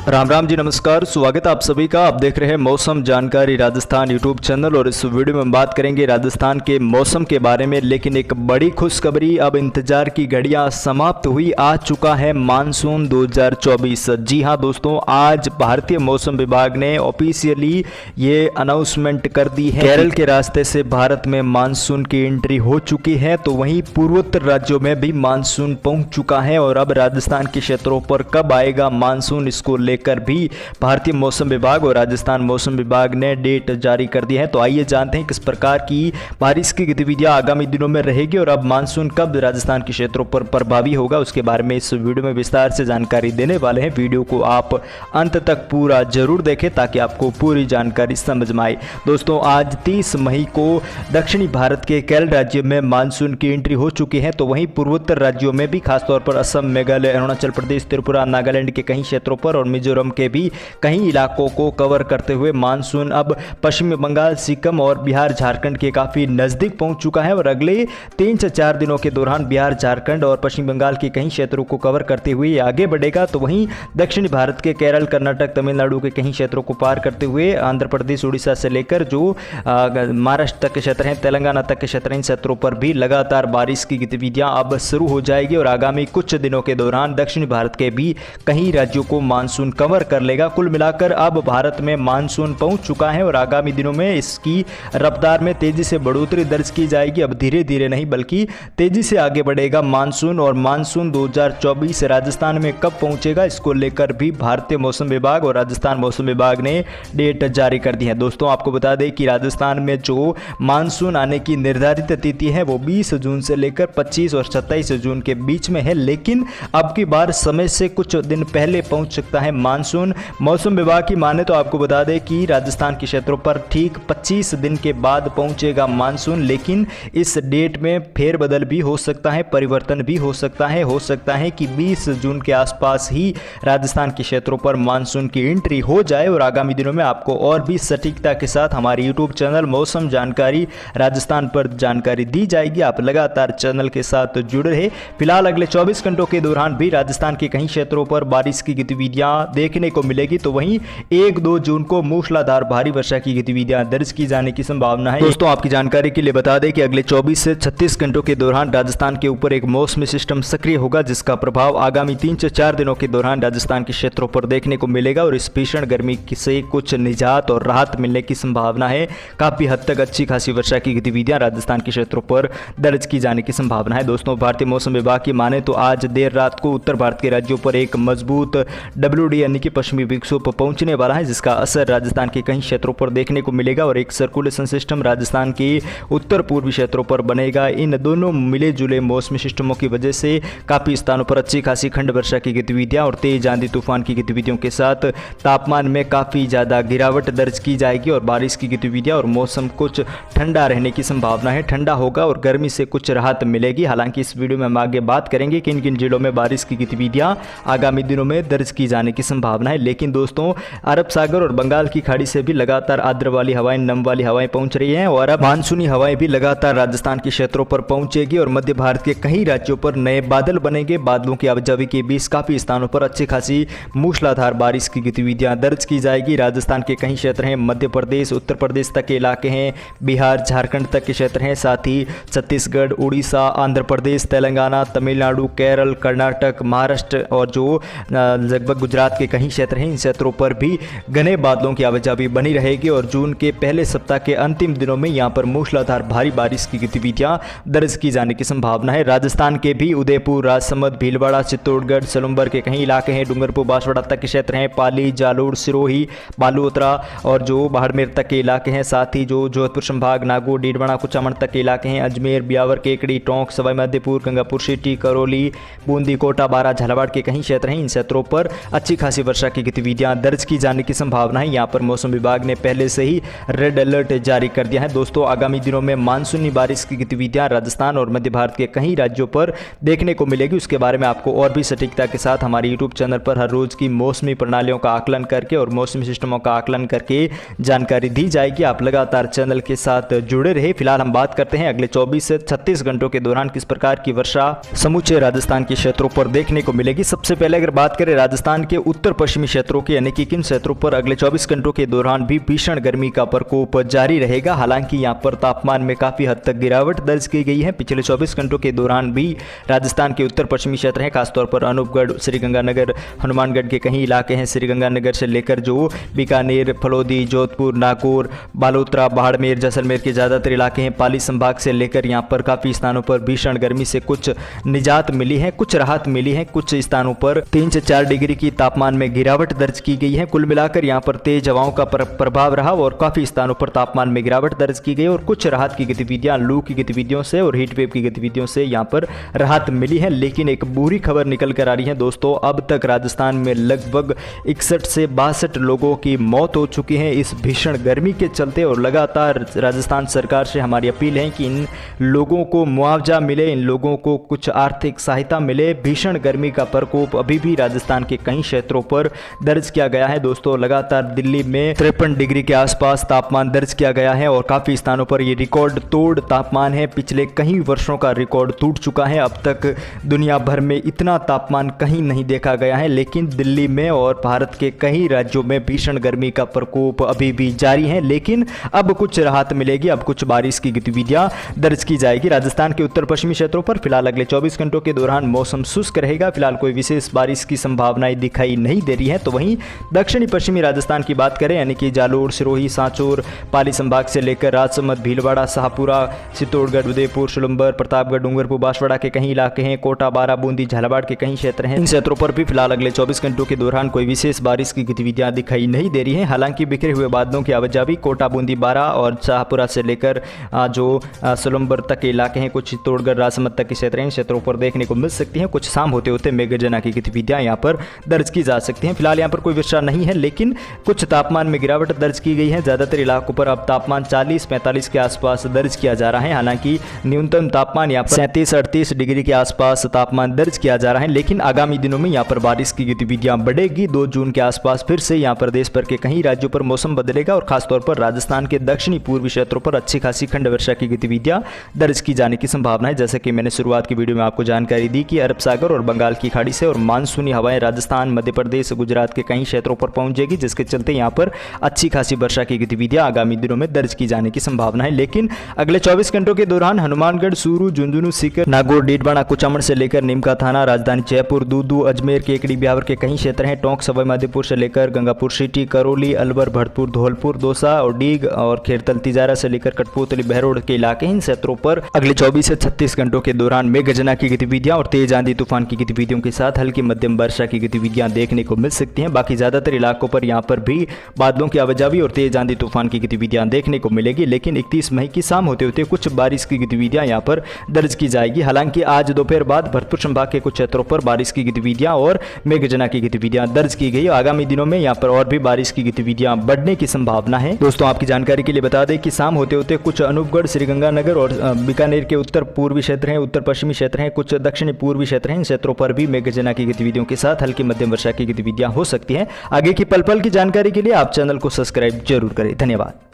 राम राम जी, नमस्कार। स्वागत है आप सभी का। आप देख रहे हैं मौसम जानकारी राजस्थान यूट्यूब चैनल और इस वीडियो में हम बात करेंगे राजस्थान के मौसम के बारे में। लेकिन एक बड़ी खुशखबरी, अब इंतजार की घड़ियां समाप्त हुई। आ चुका है मानसून 2024। जी हां दोस्तों, आज भारतीय मौसम विभाग ने ऑफिशियली ये अनाउंसमेंट कर दी है। केरल के रास्ते से भारत में मानसून की एंट्री हो चुकी है, तो वहीं पूर्वोत्तर राज्यों में भी मानसून पहुंच चुका है। और अब राजस्थान के क्षेत्रों पर कब आएगा मानसून, इसको लेकर भी भारतीय मौसम विभाग और राजस्थान मौसम विभाग ने डेट जारी कर दी है। तो आइए जानते हैं किस प्रकार की बारिश की गतिविधियां आगामी दिनों में रहेगी और अब मानसून कब राजस्थान के क्षेत्रों पर प्रभावी होगा, उसके बारे में इस वीडियो में विस्तार से जानकारी देने वाले हैं। वीडियो को आप अंत तक पूरा जरूर देखें ताकि आपको पूरी जानकारी समझ में आए। दोस्तों, आज 30 मई को दक्षिणी भारत के केरल राज्य में मानसून की एंट्री हो चुकी है, तो वहीं पूर्वोत्तर राज्यों में भी खासतौर पर असम, मेघालय, अरुणाचल प्रदेश, त्रिपुरा, नागालैंड के कई क्षेत्रों पर और मिजोरम के भी कई इलाकों को कवर करते हुए मानसून अब पश्चिम बंगाल, सिक्किम और बिहार, झारखंड के काफी नजदीक पहुंच चुका है। और अगले 3 से 4 दिनों के दौरान बिहार, झारखंड और पश्चिम बंगाल के कई क्षेत्रों को कवर करते हुए आगे बढ़ेगा। तो वहीं दक्षिणी भारत के केरल, कर्नाटक, तमिलनाडु के कई क्षेत्रों को पार करते हुए आंध्र प्रदेश, उड़ीसा से लेकर जो महाराष्ट्र तक के क्षेत्र हैं, तेलंगाना तक के क्षेत्र, इन क्षेत्रों पर भी लगातार बारिश की गतिविधियां अब शुरू हो जाएगी। और आगामी कुछ दिनों के दौरान दक्षिणी भारत के भी कई राज्यों को मानसून कवर कर लेगा। कुल मिलाकर अब भारत में मानसून पहुंच चुका है और आगामी दिनों में इसकी रफ्तार में तेजी से बढ़ोतरी दर्ज की जाएगी। अब धीरे धीरे नहीं बल्कि तेजी से आगे बढ़ेगा मानसून। और मानसून 2024 राजस्थान में कब पहुंचेगा, इसको लेकर भी भारतीय मौसम विभाग और राजस्थान मौसम विभाग ने डेट जारी कर दी है। दोस्तों, आपको बता दें कि राजस्थान में जो मानसून आने की निर्धारित तिथि है वो 20 जून से लेकर 25 और 27 जून के बीच में है, लेकिन अब की बार समय से कुछ दिन पहले पहुंच सकता है मानसून। मौसम विभाग की माने तो आपको बता दें कि राजस्थान के क्षेत्रों पर ठीक 25 दिन के बाद पहुंचेगा मानसून, लेकिन इस डेट में फेरबदल भी हो सकता है, परिवर्तन भी हो सकता है। हो सकता है कि 20 जून के आसपास ही राजस्थान के क्षेत्रों पर मानसून की एंट्री हो जाए। और आगामी दिनों में आपको और भी सटीकता के साथ हमारे यूट्यूब चैनल मौसम जानकारी राजस्थान पर जानकारी दी जाएगी। आप लगातार चैनल के साथ जुड़े रहे। फिलहाल अगले 24 घंटों के दौरान भी राजस्थान के कई क्षेत्रों पर बारिश की गतिविधियां देखने को मिलेगी। तो वहीं 1-2 जून को मूसलाधार भारी वर्षा की गतिविधियां दर्ज की जाने की संभावना है। दोस्तों, आपकी जानकारी के लिए बता दें कि अगले 24 से 36 घंटों के दौरान राजस्थान के ऊपर एक मौसमी सिस्टम सक्रिय होगा, जिसका प्रभाव आगामी 3 से 4 दिनों के दौरान राजस्थान के क्षेत्रों पर देखने को मिलेगा। और इस भीषण गर्मी से कुछ निजात और राहत मिलने की संभावना है। काफी हद तक अच्छी खासी वर्षा की गतिविधियां राजस्थान के क्षेत्रों पर दर्ज की जाने की संभावना है। दोस्तों, भारतीय मौसम विभाग की माने तो आज देर रात को उत्तर भारत के राज्यों पर एक मजबूत WD यानी कि पश्चिमी विक्षोभ पहुंचने वाला है, जिसका असर राजस्थान के कई क्षेत्रों पर देखने को मिलेगा। और एक सर्कुलेशन सिस्टम राजस्थान के उत्तर पूर्वी क्षेत्रों पर बनेगा। इन दोनों मिले जुले मौसमी सिस्टमों की वजह से काफी स्थानों पर अच्छी खासी खंड वर्षा की गतिविधियां और तेज आंधी तूफान की गतिविधियों के साथ तापमान में काफी ज्यादा गिरावट दर्ज की जाएगी। और बारिश की गतिविधियां और मौसम कुछ ठंडा रहने की संभावना है। ठंडा होगा और गर्मी से कुछ राहत मिलेगी। हालांकि इस वीडियो में हम आगे बात करेंगे किन किन जिलों में बारिश की गतिविधियां आगामी दिनों में दर्ज की जाने की संभावना है। लेकिन दोस्तों, अरब सागर और बंगाल की खाड़ी से भी लगातार आर्द्र वाली हवाएं, नम वाली हवाएं पहुंच रही हैं और अब मानसूनी हवाएं भी लगातार राजस्थान के क्षेत्रों पर पहुंचेगी। और मध्य भारत के कई राज्यों पर नए बादल बनेंगे। बादलों की आवाजाही के बीच काफी स्थानों पर अच्छी खासी मूसलाधार बारिश की गतिविधियां दर्ज की जाएगी। राजस्थान के कई क्षेत्र हैं, मध्य प्रदेश, उत्तर प्रदेश तक के इलाके हैं, बिहार, झारखंड तक के क्षेत्र हैं, साथ ही छत्तीसगढ़, उड़ीसा, आंध्र प्रदेश, तेलंगाना, तमिलनाडु, केरल, कर्नाटक, महाराष्ट्र और जो लगभग गुजरात के कई क्षेत्र हैं, इन क्षेत्रों पर भी घने बादलों की आवाजाही बनी रहेगी। और जून के पहले सप्ताह के अंतिम दिनों में यहां पर मूसलाधार भारी बारिश की गतिविधियां दर्ज की जाने की संभावना है। राजस्थान के भी उदयपुर, राजसमंद, भीलवाड़ा, चित्तौड़गढ़, सलूम्बर के कई इलाके हैं, डूंगरपुर, बांसवाड़ा तक के क्षेत्र हैं, पाली, जालोर, सिरोही, बालोतरा और जो बाड़मेर तक के इलाके हैं, साथ ही जो जोधपुर संभाग, नागौर, डीडवाना, कुचामन तक के इलाके हैं, अजमेर, ब्यावर, केकड़ी, टोंक, सवाई माधोपुर, गंगापुर सिटी, करौली, बूंदी, कोटा, बारा, झालावाड़ के कई क्षेत्र हैं। इन क्षेत्रों पर अच्छी खासी वर्षा की गतिविधियां दर्ज की जाने की संभावना है। यहां पर मौसम विभाग ने पहले से ही रेड अलर्ट जारी कर दिया है। दोस्तों, आगामी दिनों में मानसूनी बारिश की गतिविधियां राजस्थान और मध्य भारत के कई राज्यों पर देखने को मिलेगी। उसके बारे में आपको और भी सटीकता के साथ हमारे यूट्यूब चैनल पर हर रोज की मौसमी प्रणालियों का आकलन करके और मौसमी सिस्टमों का आकलन करके जानकारी दी जाएगी। आप लगातार चैनल के साथ जुड़े रहे। फिलहाल हम बात करते हैं अगले 24 से 36 घंटों के दौरान किस प्रकार की वर्षा समूचे राजस्थान के क्षेत्रों पर देखने को मिलेगी। सबसे पहले अगर बात करें राजस्थान के उत्तर पश्चिमी क्षेत्रों के यानी कि किन क्षेत्रों पर अगले 24 घंटों के दौरान भी भीषण गर्मी का प्रकोप जारी रहेगा। हालांकि यहां पर तापमान में काफ़ी हद तक गिरावट दर्ज की गई है। पिछले 24 घंटों के दौरान भी राजस्थान के उत्तर पश्चिमी क्षेत्र हैं, खासतौर पर अनूपगढ़, श्रीगंगानगर, हनुमानगढ़ के कई इलाके हैं। श्रीगंगानगर से लेकर जो बीकानेर, फलोदी, जोधपुर, नागौर, बालोतरा, बाड़मेर, जैसलमेर के ज़्यादातर इलाके हैं। पाली संभाग से लेकर यहाँ पर काफ़ी स्थानों पर भीषण गर्मी से कुछ निजात मिली है, कुछ राहत मिली है। कुछ स्थानों पर 3 से 4 डिग्री की तापमान में गिरावट दर्ज की गई है। कुल मिलाकर यहाँ पर तेज हवाओं का प्रभाव रहा और काफ़ी स्थानों पर तापमान में गिरावट दर्ज की गई और कुछ राहत की गतिविधियाँ, लू की गतिविधियों से और हीट वेव की गतिविधियों से यहाँ पर राहत मिली है। लेकिन एक बुरी खबर निकल कर आ रही है दोस्तों, अब तक राजस्थान में लगभग 61 से 62 लोगों की मौत हो चुकी है इस भीषण गर्मी के चलते। और लगातार राजस्थान सरकार से हमारी अपील है कि इन लोगों को मुआवजा मिले, इन लोगों को कुछ आर्थिक सहायता मिले। भीषण गर्मी का प्रकोप अभी भी राजस्थान के कई क्षेत्रों पर दर्ज किया गया है दोस्तों। लगातार दिल्ली में 53 डिग्री के आसपास तापमान दर्ज किया गया है और काफ़ी स्थानों पर ये रिकॉर्ड तोड़ तापमान है। पिछले कई वर्षों का रिकॉर्ड टूट चुका है। अब तक दुनिया भर में इतना तापमान कहीं नहीं देखा गया है, लेकिन दिल्ली में और भारत के कई राज्यों में भीषण गर्मी का प्रकोप अभी भी जारी है। लेकिन अब कुछ राहत मिलेगी, अब कुछ बारिश की गतिविधियां दर्ज की जाएगी। राजस्थान के उत्तर पश्चिमी क्षेत्रों पर फिलहाल अगले 24 घंटों के दौरान मौसम शुष्क रहेगा। फिलहाल कोई विशेष बारिश की संभावनाएं दिखाई नहीं दे रही है। तो वहीं दक्षिणी पश्चिमी राजस्थान की बात करें, यानी कि जालोर, सिरोही, सांचौर, पाली संभाग से लेकर राजसमंद, भीलवाड़ा, शाहपुरा, चित्तौड़गढ़, उदयपुर, सुलंबर, प्रतापगढ़, डूंगरपुर, बांसवाड़ा के कई इलाके हैं। कोटा, बारा, बूंदी, झालावाड़ के कई क्षेत्र हैं। इन क्षेत्रों पर भी फिलहाल अगले 24 घंटों के दौरान कोई विशेष बारिश की गतिविधियां दिखाई नहीं दे रही है। हालांकि बिखरे हुए बादलों की आवाजाही कोटा, बूंदी, बारा और शाहपुरा से लेकर जो सुलंबर तक के इलाके हैं, कुछ चित्तौड़गढ़, राजसमंद तक के क्षेत्र हैं, क्षेत्रों पर देखने को मिल सकती हैं। कुछ शाम होते होते मेघगर्जना की गतिविधियां यहाँ पर दर्ज की जा सकती हैं। फिलहाल यहाँ पर कोई वर्षा नहीं है, लेकिन कुछ तापमान में गिरावट दर्ज की गई है। ज़्यादातर इलाकों पर अब तापमान 40-45 के आसपास दर्ज किया जा रहा है। हालांकि न्यूनतम तापमान यहाँ पर 37-38 डिग्री के आसपास तापमान दर्ज किया जा रहा है। लेकिन आगामी दिनों में यहाँ पर बारिश की गतिविधियां बढ़ेगी। 2 जून के आसपास फिर से यहाँ पर देश भर के कई राज्यों पर मौसम बदलेगा और खासतौर पर राजस्थान के दक्षिणी पूर्वी क्षेत्रों पर अच्छी खासी खंड वर्षा की गतिविधियां दर्ज की जाने की संभावना है। जैसे कि मैंने शुरुआत की वीडियो में आपको जानकारी दी कि अरब सागर और बंगाल की खाड़ी से और मानसूनी हवाएं राजस्थान, मध्य प्रदेश, गुजरात के कई क्षेत्रों पर पहुंचेगी, जिसके चलते यहाँ पर अच्छी खासी वर्षा की गतिविधियां आगामी दिनों में दर्ज की जाने की संभावना है। लेकिन अगले 24 घंटों के दौरान हनुमानगढ़, चूरू, झुंझुनू, सीकर, नागौर, डीडवाना, कुचामन से लेकर नीमका थाना, राजधानी जयपुर, दूदू, अजमेर, केकड़ी, ब्यावर के कई क्षेत्र हैं। टोंक, सवाई माधोपुर से लेकर गंगापुर सिटी, करौली, अलवर, भरतपुर, धौलपुर, दौसा और डीग और खेरतल, तिजारा से लेकर कठपुतली, बहरोड के इलाके, इन क्षेत्रों पर अगले 24 से 36 घंटों के दौरान मेघगर्जना की गतिविधियां और तेज आंधी तूफान की गतिविधियों के साथ हल्की मध्यम वर्षा की गतिविधियां देखने को मिल सकती हैं। बाकी ज्यादातर इलाकों पर यहां पर भी बादलों की आवाजाही और तेज आंधी तूफान की गतिविधियां देखने को मिलेगी। लेकिन 31 मई की शाम होते होते कुछ बारिश की गतिविधियां यहां पर दर्ज की जाएगी। हालांकि आज दोपहर बाद भरतपुर संभाग के कुछ क्षेत्रों पर बारिश की गतिविधियां और मेघगर्जना की गतिविधियां दर्ज की गई। आगामी दिनों में यहां पर और भी बारिश की गतिविधियां बढ़ने की संभावना है। दोस्तों, आपकी जानकारी के लिए बता दें कि शाम होते होते कुछ अनूपगढ़, श्रीगंगानगर और बीकानेर के उत्तर पूर्वी क्षेत्र हैं, उत्तर पश्चिमी क्षेत्र हैं, कुछ दक्षिणी पूर्वी क्षेत्र हैं, इन क्षेत्रों पर भी मेघगर्जना की गतिविधियों के साथ हल्की मध्यम वर्षा की गतिविधियां हो सकती हैं। आगे की पल पल की जानकारी के लिए आप चैनल को सब्सक्राइब जरूर करें। धन्यवाद।